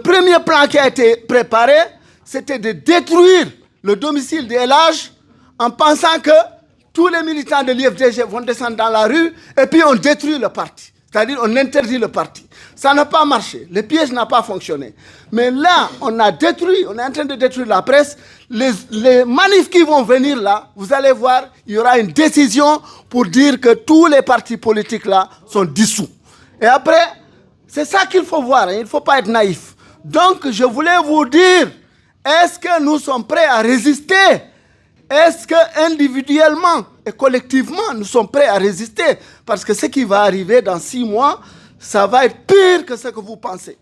Le premier plan qui a été préparé, c'était de détruire le domicile de El Hadj en pensant que tous les militants de l'IFDG vont descendre dans la rue et puis on détruit le parti. C'est-à-dire on interdit le parti. Ça n'a pas marché. Le piège n'a pas fonctionné. Mais là, on est en train de détruire la presse. Les manifs qui vont venir là, vous allez voir, il y aura une décision pour dire que tous les partis politiques là sont dissous. Et après, c'est ça qu'il faut voir. Hein. Il ne faut pas être naïf. Donc, je voulais vous dire, est-ce que nous sommes prêts à résister? Est-ce qu'individuellement et collectivement, nous sommes prêts à résister? Parce que ce qui va arriver dans 6 mois, ça va être pire que ce que vous pensez.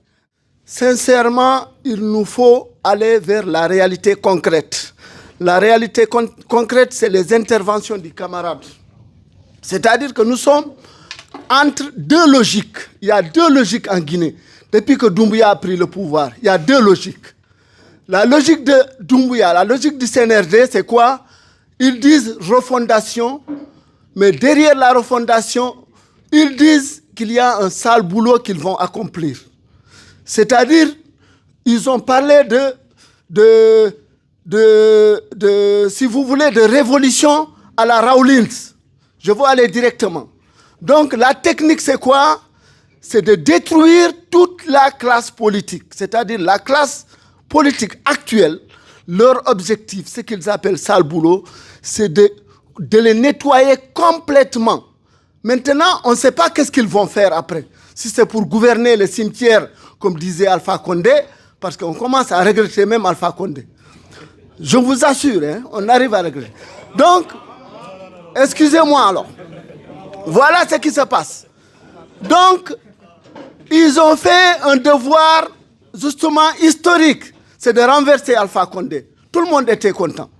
Sincèrement, il nous faut aller vers la réalité concrète. La réalité concrète, c'est les interventions du camarade. C'est-à-dire que nous sommes entre deux logiques. Il y a deux logiques en Guinée. Depuis que Doumbouya a pris le pouvoir, il y a deux logiques. La logique de Doumbouya, la logique du CNRD, c'est quoi? Ils disent refondation, mais derrière la refondation, ils disent qu'il y a un sale boulot qu'ils vont accomplir. C'est-à-dire, ils ont parlé si vous voulez, de révolution à la Rawlins. Je veux aller directement. Donc, la technique, c'est quoi? C'est de détruire toute la classe politique, c'est-à-dire la classe politique actuelle. Leur objectif, ce qu'ils appellent sale boulot, c'est de les nettoyer complètement. Maintenant, on ne sait pas qu'est-ce qu'ils vont faire après. Si c'est pour gouverner les cimetières, comme disait Alpha Condé, parce qu'on commence à regretter même Alpha Condé. Je vous assure, hein, on arrive à regretter. Donc, excusez-moi alors. Voilà ce qui se passe. Donc, ils ont fait un devoir justement historique, c'est de renverser Alpha Condé. Tout le monde était content.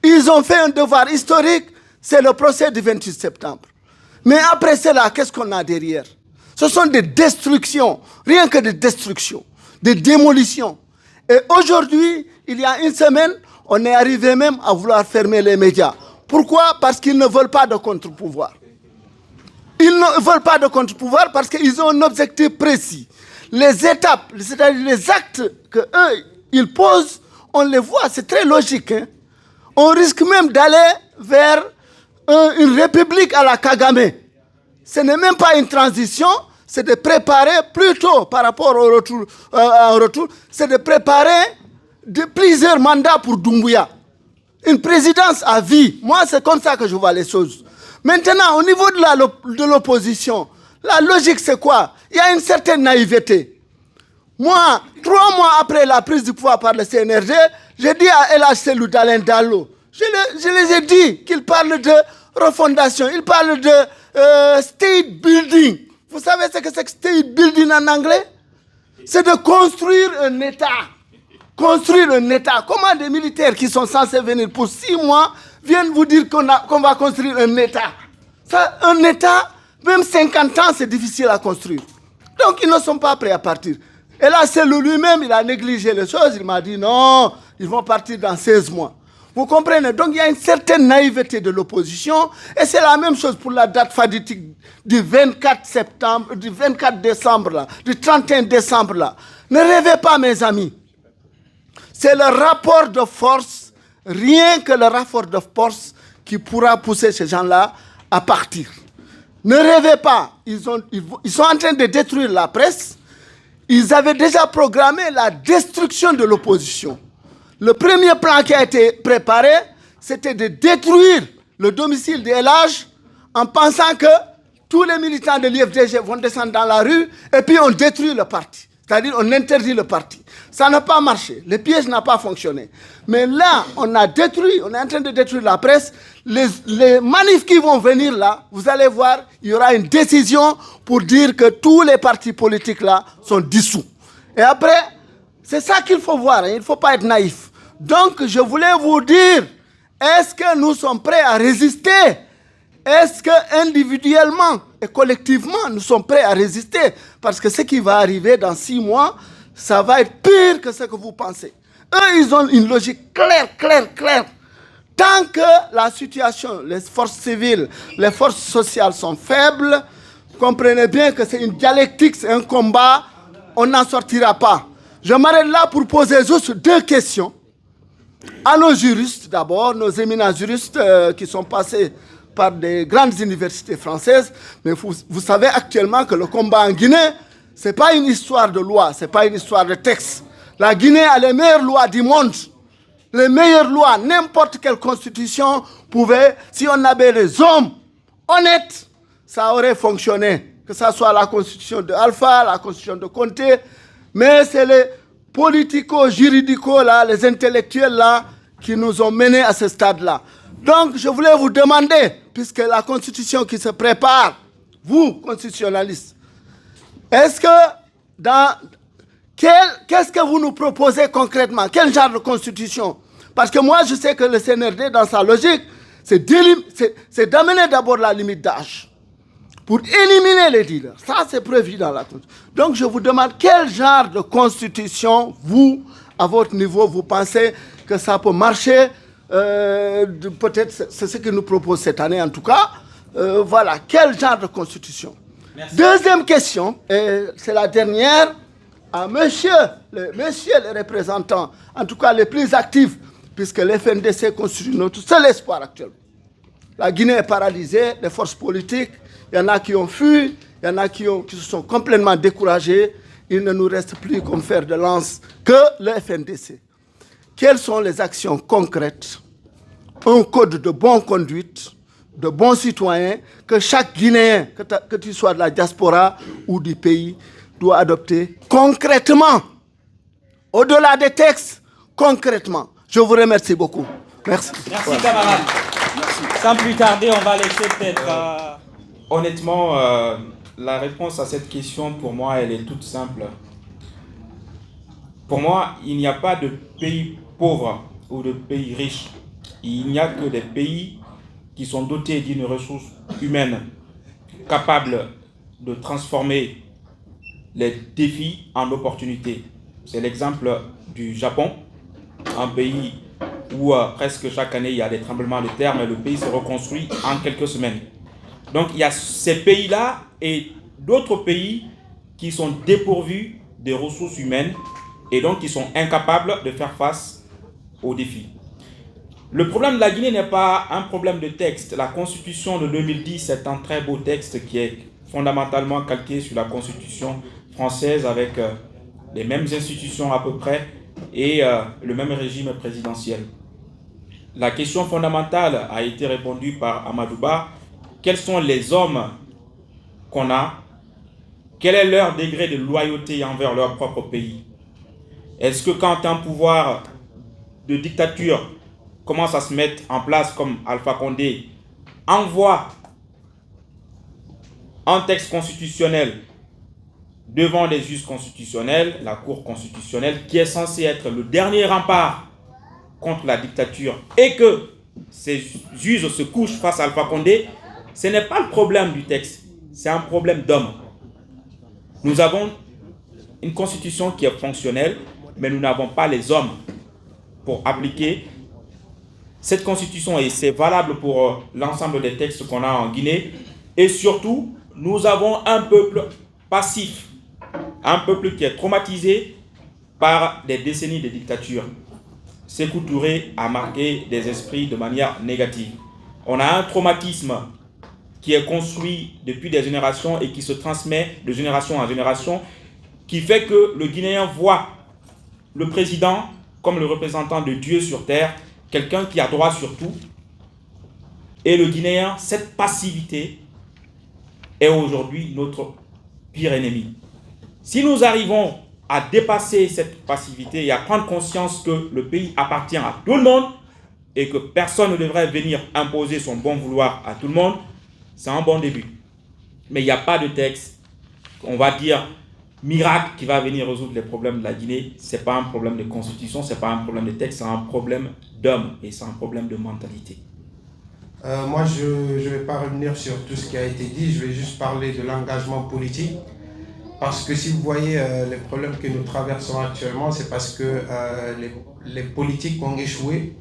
Ils ont fait un devoir historique, c'est le procès du 28 septembre. Mais après cela, qu'est-ce qu'on a derrière? Ce sont des destructions, rien que des destructions, des démolitions. Et aujourd'hui, il y a une semaine, on est arrivé même à vouloir fermer les médias. Pourquoi? Parce qu'ils ne veulent pas de contre-pouvoir. Ils ne veulent pas de contre-pouvoir parce qu'ils ont un objectif précis. Les étapes, c'est-à-dire les actes qu'eux, ils posent, on les voit, c'est très logique. Hein? On risque même d'aller vers une république à la Kagame. Ce n'est même pas une transition, c'est de préparer plutôt par rapport au retour, c'est de préparer plusieurs mandats pour Doumbouya. Une présidence à vie. Moi, c'est comme ça que je vois les choses. Maintenant, au niveau de l'opposition, la logique, c'est quoi? Il y a une certaine naïveté. Moi, 3 mois après la prise du pouvoir par le CNRD, j'ai dit à El Hadj Cellou Dalein Diallo, je les ai dit qu'ils parlent de refondation, ils parlent de state building. Vous savez ce que c'est que state building en anglais? C'est de construire un État. Construire un État. Comment des militaires qui sont censés venir pour 6 mois viennent vous dire qu'on va construire un État? Ça, un État, même 50 ans, c'est difficile à construire. Donc, ils ne sont pas prêts à partir. Et là, c'est lui-même, il a négligé les choses. Il m'a dit non, ils vont partir dans 16 mois. Vous comprenez? Donc, il y a une certaine naïveté de l'opposition. Et c'est la même chose pour la date fatidique du 24 septembre, du 24 décembre, là, du 31 décembre. Là. Ne rêvez pas, mes amis. C'est le rapport de force, rien que le rapport de force qui pourra pousser ces gens-là à partir. Ne rêvez pas, ils sont en train de détruire la presse. Ils avaient déjà programmé la destruction de l'opposition. Le premier plan qui a été préparé, c'était de détruire le domicile de El Hadj en pensant que tous les militants de l'IFDG vont descendre dans la rue et puis on détruit le parti. C'est-à-dire on interdit le parti. Ça n'a pas marché. Le piège n'a pas fonctionné. Mais là, on est en train de détruire la presse. Les manifs qui vont venir là, vous allez voir, il y aura une décision pour dire que tous les partis politiques là sont dissous. Et après, c'est ça qu'il faut voir. Hein. Il ne faut pas être naïf. Donc, je voulais vous dire, est-ce que nous sommes prêts à résister? Est-ce qu'individuellement et collectivement, nous sommes prêts à résister? Parce que ce qui va arriver dans 6 mois, ça va être pire que ce que vous pensez. Eux, ils ont une logique claire. Tant que la situation, les forces civiles, les forces sociales sont faibles, comprenez bien que c'est une dialectique, c'est un combat, on n'en sortira pas. Je m'arrête là pour poser juste deux questions à nos juristes d'abord, nos éminents juristes qui sont passés par des grandes universités françaises. Mais vous savez actuellement que le combat en Guinée, ce n'est pas une histoire de loi, ce n'est pas une histoire de texte. La Guinée a les meilleures lois du monde. Les meilleures lois, n'importe quelle constitution pouvait, si on avait des hommes honnêtes, ça aurait fonctionné. Que ce soit la constitution de Alpha, la constitution de Conté, mais c'est les politico-juridicaux, les intellectuels là, qui nous ont menés à ce stade-là. Donc, je voulais vous demander, puisque la constitution qui se prépare, vous, constitutionnalistes, est-ce que qu'est-ce que vous nous proposez concrètement? Quel genre de constitution? Parce que moi, je sais que le CNRD, dans sa logique, c'est d'amener d'abord la limite d'âge pour éliminer les dealers. Ça, c'est prévu dans la Constitution. Donc, je vous demande quel genre de constitution, vous, à votre niveau, vous pensez que ça peut marcher. Peut-être, c'est ce que nous propose cette année, en tout cas. Voilà, quel genre de constitution? Merci. Deuxième question, et c'est la dernière, à monsieur le représentant, en tout cas les plus actifs, puisque l'FNDC constitue notre seul espoir actuellement. La Guinée est paralysée, les forces politiques, il y en a qui ont fui, il y en a qui se sont complètement découragés. Il ne nous reste plus comme fer de lance que le FNDC. Quelles sont les actions concrètes, un code de bonne conduite, de bons citoyens, que chaque Guinéen, que tu sois de la diaspora ou du pays, doit adopter concrètement, au-delà des textes, concrètement. Je vous remercie beaucoup. Merci. Merci, camarade. Merci. Sans plus tarder, on va laisser peut-être... Honnêtement, la réponse à cette question, pour moi, elle est toute simple. Pour moi, il n'y a pas de pays pauvre ou de pays riche. Il n'y a que des pays qui sont dotés d'une ressource humaine capable de transformer les défis en opportunités. C'est l'exemple du Japon, un pays où presque chaque année il y a des tremblements de terre, mais le pays se reconstruit en quelques semaines. Donc il y a ces pays-là et d'autres pays qui sont dépourvus des ressources humaines et donc qui sont incapables de faire face aux défis. Le problème de la Guinée n'est pas un problème de texte. La Constitution de 2010 est un très beau texte qui est fondamentalement calqué sur la Constitution française avec les mêmes institutions à peu près et le même régime présidentiel. La question fondamentale a été répondue par Amadouba. Quels sont les hommes qu'on a? Quel est leur degré de loyauté envers leur propre pays? Est-ce que quand un pouvoir de dictature commence à se mettre en place comme Alpha Condé envoie un texte constitutionnel devant les juges constitutionnels, la Cour constitutionnelle, qui est censée être le dernier rempart contre la dictature, et que ces juges se couchent face à Alpha Condé, ce n'est pas le problème du texte, c'est un problème d'homme. Nous avons une constitution qui est fonctionnelle, mais nous n'avons pas les hommes pour appliquer cette constitution, et c'est valable pour l'ensemble des textes qu'on a en Guinée. Et surtout, nous avons un peuple passif, un peuple qui est traumatisé par des décennies de dictature. Sékou Touré a marqué des esprits de manière négative. On a un traumatisme qui est construit depuis des générations et qui se transmet de génération en génération, qui fait que le Guinéen voit le président comme le représentant de Dieu sur terre, quelqu'un qui a droit sur tout. Et le Guinéen, cette passivité est aujourd'hui notre pire ennemi. Si nous arrivons à dépasser cette passivité et à prendre conscience que le pays appartient à tout le monde et que personne ne devrait venir imposer son bon vouloir à tout le monde, c'est un bon début. Mais il n'y a pas de texte, on va dire, miracle qui va venir résoudre les problèmes de la Guinée. Ce n'est pas un problème de constitution, ce n'est pas un problème de texte, c'est un problème d'homme et c'est un problème de mentalité. Moi, je ne vais pas revenir sur tout ce qui a été dit, je vais juste parler de l'engagement politique. Parce que si vous voyez les problèmes que nous traversons actuellement, c'est parce que les politiques ont échoué.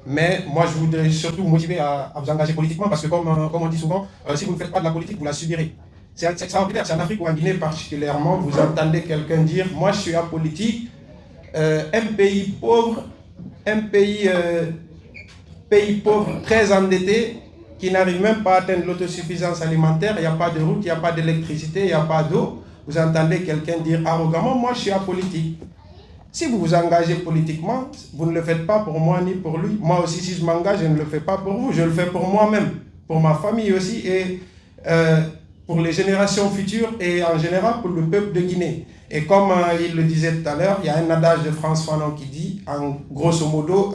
Mais moi, je voudrais surtout vous motiver à vous engager politiquement, parce que comme on dit souvent, si vous ne faites pas de la politique, vous la subirez. C'est extraordinaire, c'est en Afrique ou en Guinée particulièrement, vous entendez quelqu'un dire « moi je suis apolitique », un pays pauvre, pays pauvre très endetté, qui n'arrive même pas à atteindre l'autosuffisance alimentaire, il n'y a pas de route, il n'y a pas d'électricité, il n'y a pas d'eau. Vous entendez quelqu'un dire arrogamment, moi je suis apolitique. Si vous vous engagez politiquement, vous ne le faites pas pour moi ni pour lui. Moi aussi, si je m'engage, je ne le fais pas pour vous, je le fais pour moi-même, pour ma famille aussi et pour les générations futures et en général pour le peuple de Guinée. Et comme il le disait tout à l'heure, il y a un adage de Frantz Fanon qui dit, en grosso modo,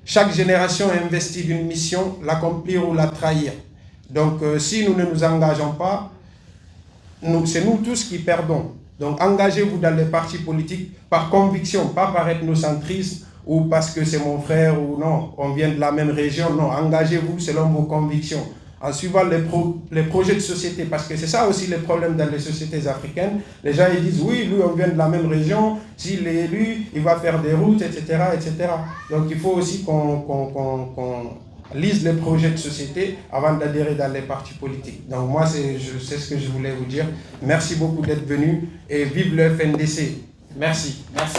chaque génération investit d'une mission, l'accomplir ou la trahir. Donc si nous ne nous engageons pas, c'est nous tous qui perdons. Donc engagez-vous dans les partis politiques par conviction, pas par ethnocentrisme ou parce que c'est mon frère ou non, on vient de la même région. Non, engagez-vous selon vos convictions, en suivant les projets de société, parce que c'est ça aussi le problème dans les sociétés africaines. Les gens ils disent oui, lui on vient de la même région, s'il est élu, il va faire des routes, etc. etc. Donc il faut aussi qu'on lise les projets de société avant d'adhérer dans les partis politiques. Donc moi c'est ce que je voulais vous dire. Merci beaucoup d'être venu et vive le FNDC. Merci. Merci.